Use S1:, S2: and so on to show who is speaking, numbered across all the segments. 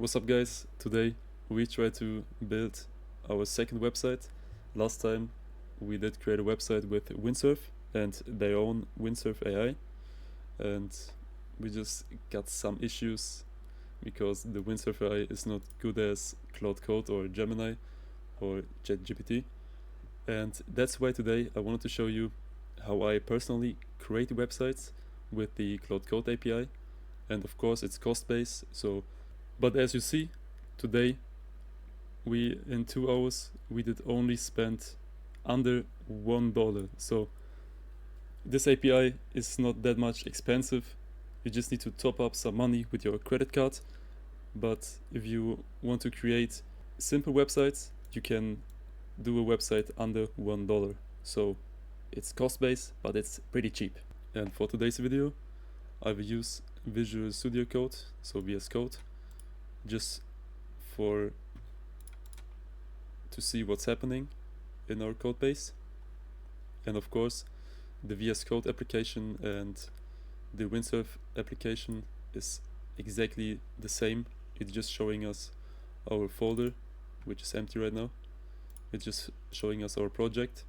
S1: What's up guys? Today we try to build our second website. Last time we did create a website with Windsurf and their own Windsurf AI, and we just got some issues because the Windsurf AI is not good as claude-code or Gemini or ChatGPT, and that's why today I wanted to show you how I personally create websites with the claude-code API, and of course it's cost-based. But as you see, today in 2 hours we did only spend under $1. So this API is not that much expensive. You just need to top up some money with your credit card. But if you want to create simple websites, you can do a website under $1. So it's cost-based, but it's pretty cheap. And for today's video, I will use Visual Studio Code, so VS Code, just to see what's happening in our code base. And of course the VS Code application and the Windsurf application is exactly the same. It's just showing us our folder, which is empty right now. It's just showing us our project.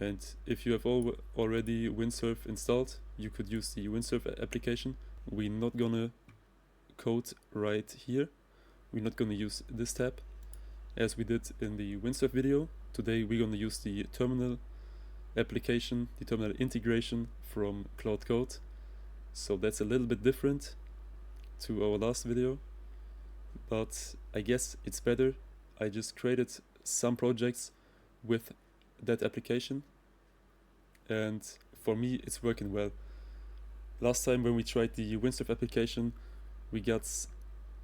S1: And if you have already Windsurf installed, you could use the Windsurf application. We're not gonna code right here. We're not gonna use this tab as we did in the Windsurf video. Today we're gonna use the terminal application, the terminal integration from claude-code. So that's a little bit different to our last video, but I guess it's better. I just created some projects with that application, and for me it's working well. Last time when we tried the Windsurf application, we got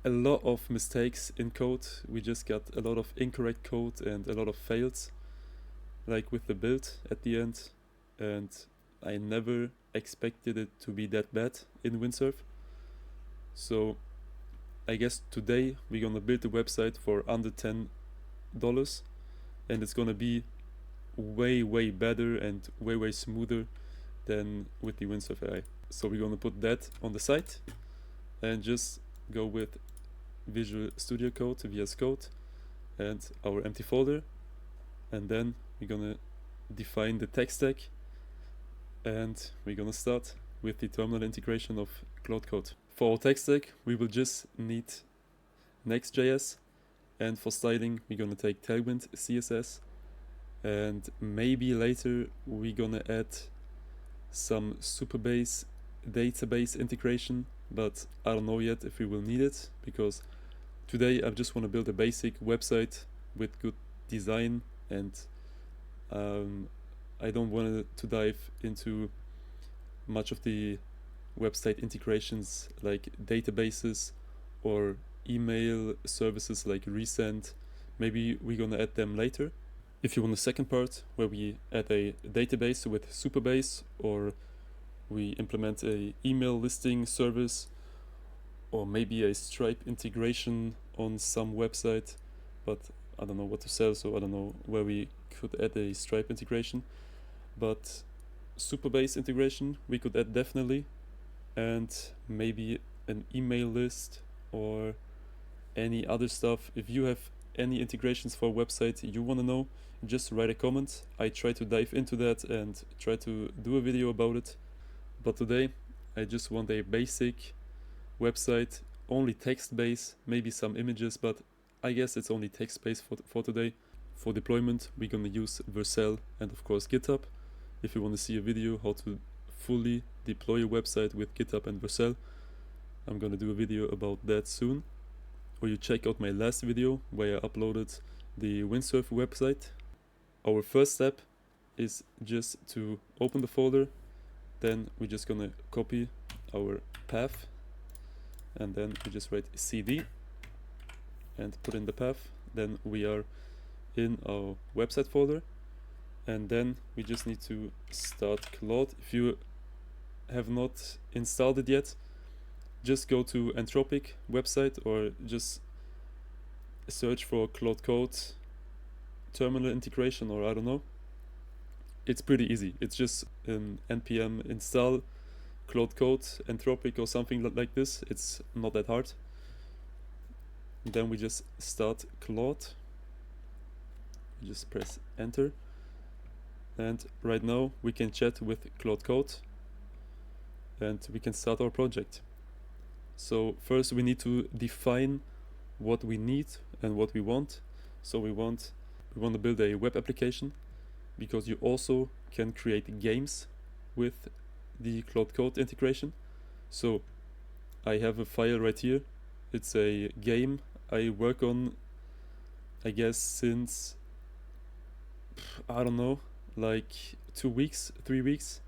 S1: a lot of mistakes in code. We just got a lot of incorrect code and a lot of fails, like with the build at the end, and I never expected it to be that bad in Windsurf. So I guess today we're gonna build a website for under $10, and it's gonna be way better and way smoother than with the Windsurf AI. So we're gonna put that on the site and just go with Visual Studio Code, VS Code, and our empty folder, and then we're gonna define the tech stack, and we're gonna start with the terminal integration of claude-code. For our tech stack, we will just need Next.js, and for styling we're gonna take Tailwind CSS, and maybe later we're gonna add some Supabase database integration, but I don't know yet if we will need it, because today I just want to build a basic website with good design, and I don't want to dive into much of the website integrations like databases or email services like Resend. Maybe we're gonna add them later. If you want the second part where we add a database with Supabase, or we implement a email listing service, or maybe a Stripe integration on some website, but I don't know what to sell, so I don't know where we could add a Stripe integration. But Supabase integration we could add definitely, and maybe an email list or any other stuff. If you have any integrations for a website you want to know, just write a comment. I try to dive into that and try to do a video about it. But today I just want a basic website, only text-based, maybe some images, but I guess it's only text-based for today. For deployment we're gonna use Vercel and of course GitHub. If you want to see a video how to fully deploy a website with GitHub and Vercel, I'm gonna do a video about that soon. Or you check out my last video where I uploaded the Windsurf website. Our first step is just to open the folder, then we're just gonna copy our path, and then we just write cd and put in the path. Then we are in our website folder, and then we just need to start Claude. If you have not installed it yet, just go to Anthropic website or just search for claude-code terminal integration, or I don't know. It's pretty easy. It's just an npm install claude-code Anthropic or something like this. It's not that hard. then we just start Claude. We just press enter, and right now we can chat with claude-code and we can start our project. So first we need to define what we need and what we want. So we want to build a web application, because you also can create games with the claude-code integration. So I have a file right here. It's a game I work on, I guess, since, I don't know, like 2 weeks, 3 weeks.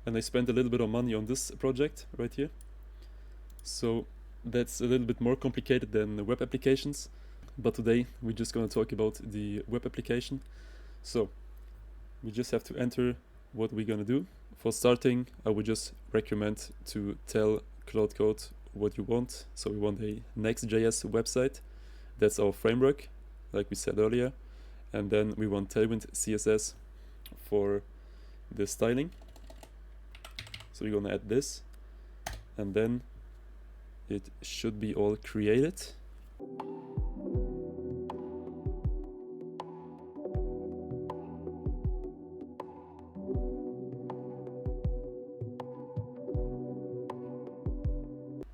S1: And I spent a little bit of money on this project right here. So that's a little bit more complicated than the web applications. But today we're just going to talk about the web application. So we just have to enter what we're going to do. For starting, I would just recommend to tell claude-code what you want. So we want a Next.js website. That's our framework, like we said earlier. And then we want Tailwind CSS for the styling. So we're going to add this. And then it should be all created.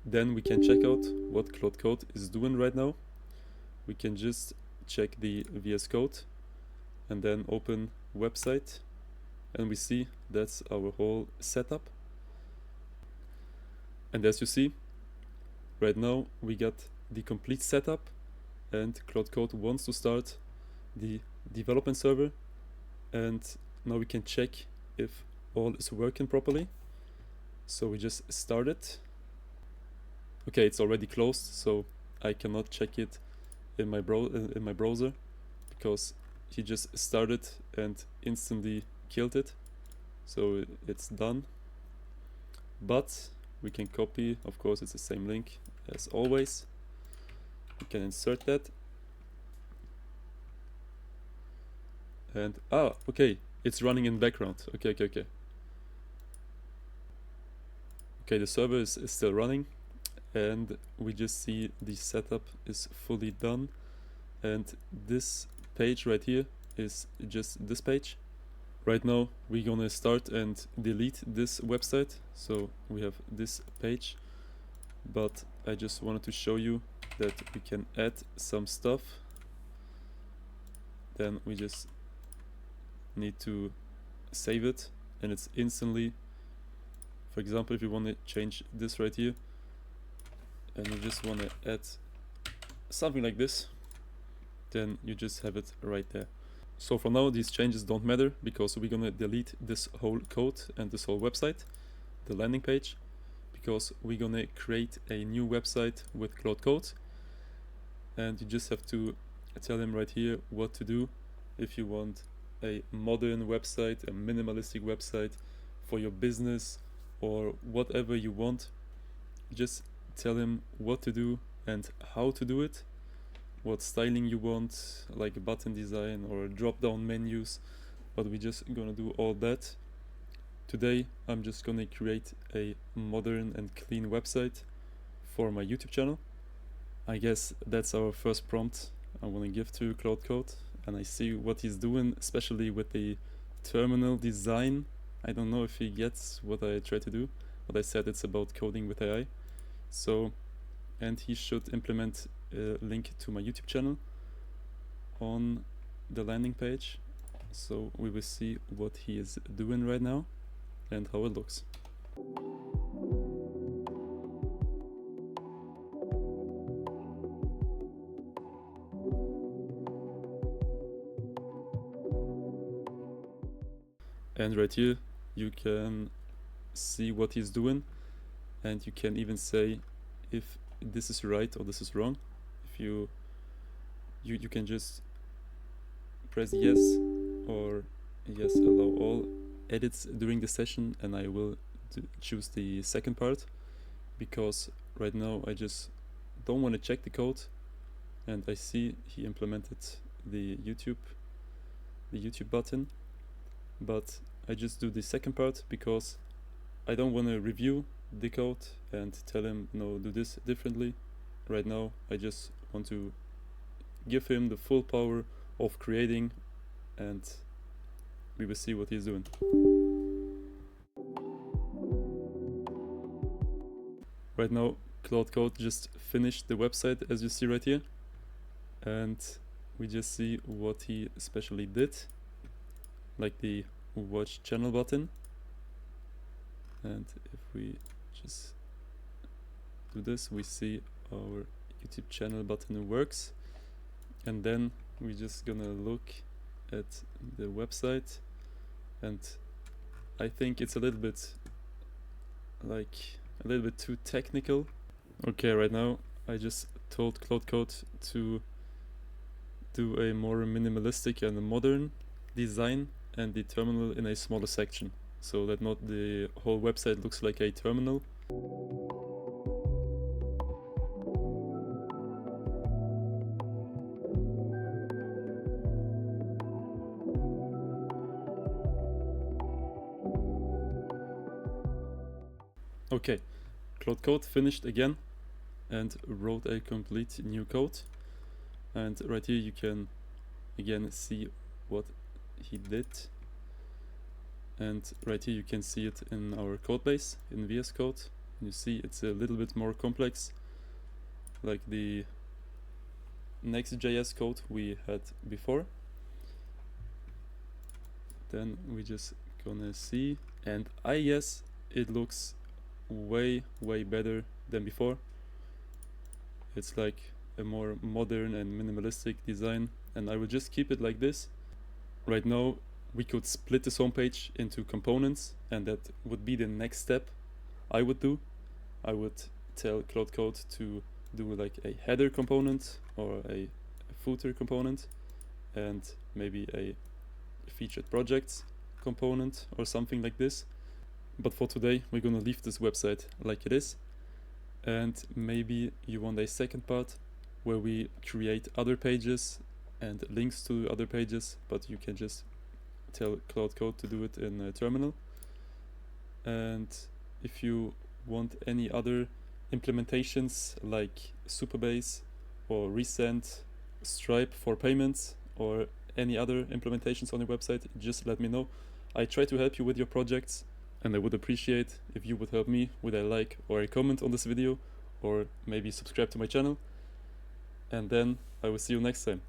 S1: Then we can check out what claude-code is doing right now. We can just check the VS Code and then open website, and we see that's our whole setup. And as you see, right now we got the complete setup, and claude-code wants to start the development server, and now we can check if all is working properly. So we just start it. Okay, it's already closed, so I cannot check it in my browser, because he just started and instantly killed it. So it's done. But we can copy, of course it's the same link as always. We can insert that. And okay, it's running in background. Okay. Okay, the server is still running. And we just see the setup is fully done, and this page right here is just this page. Right now we're gonna start and delete this website, so we have this page, but I just wanted to show you that we can add some stuff. Then we just need to save it, and it's instantly, for example, if you want to change this right here and you just want to add something like this, then you just have it right there. So for now these changes don't matter, because we're gonna delete this whole code and this whole website, the landing page, because we're gonna create a new website with claude-code, and you just have to tell him right here what to do. If you want a modern website, a minimalistic website for your business, or whatever you want, just tell him what to do and how to do it, what styling you want, like a button design or drop-down menus. But we're just gonna do all that. Today I'm just gonna create a modern and clean website for my YouTube channel. I guess that's our first prompt I want to give to claude-code, and I see what he's doing, especially with the terminal design. I don't know if he gets what I try to do, but I said it's about coding with AI. So, and he should implement a link to my YouTube channel on the landing page. So we will see what he is doing right now and how it looks. And right here you can see what he's doing, and you can even say if this is right or this is wrong. If you can just press yes or yes, allow all edits during the session, and I will choose the second part, because right now I just don't want to check the code, and I see he implemented the YouTube button, but I just do the second part because I don't want to review the code and tell him no, do this differently. Right now I just want to give him the full power of creating, and we will see what he's doing. Right now, claude-code just finished the website, as you see right here, and we just see what he especially did, like the watch channel button. And if we just do this, we see our YouTube channel button works. And then we're just gonna look at the website, and I think it's a little bit too technical. Okay, right now I just told claude-code to do a more minimalistic and modern design and the terminal in a smaller section, so that not the whole website looks like a terminal. Okay, claude-code finished again and wrote a complete new code. And right here you can again see what he did. And right here you can see it in our code base in VS Code. You see it's a little bit more complex, like the Next.js code we had before. Then we just gonna see, and I guess it looks way better than before. It's like a more modern and minimalistic design, and I will just keep it like this. Right now we could split this homepage into components, and that would be the next step I would do. I would tell claude-code to do like a header component or a footer component, and maybe a featured projects component or something like this. But for today we're gonna leave this website like it is, and maybe you want a second part where we create other pages and links to other pages, but you can just tell claude-code to do it in a terminal. And if you want any other implementations like Superbase or Resend, Stripe for payments, or any other implementations on your website, just let me know. I try to help you with your projects, and I would appreciate if you would help me with a like or a comment on this video, or maybe subscribe to my channel. And then I will see you next time.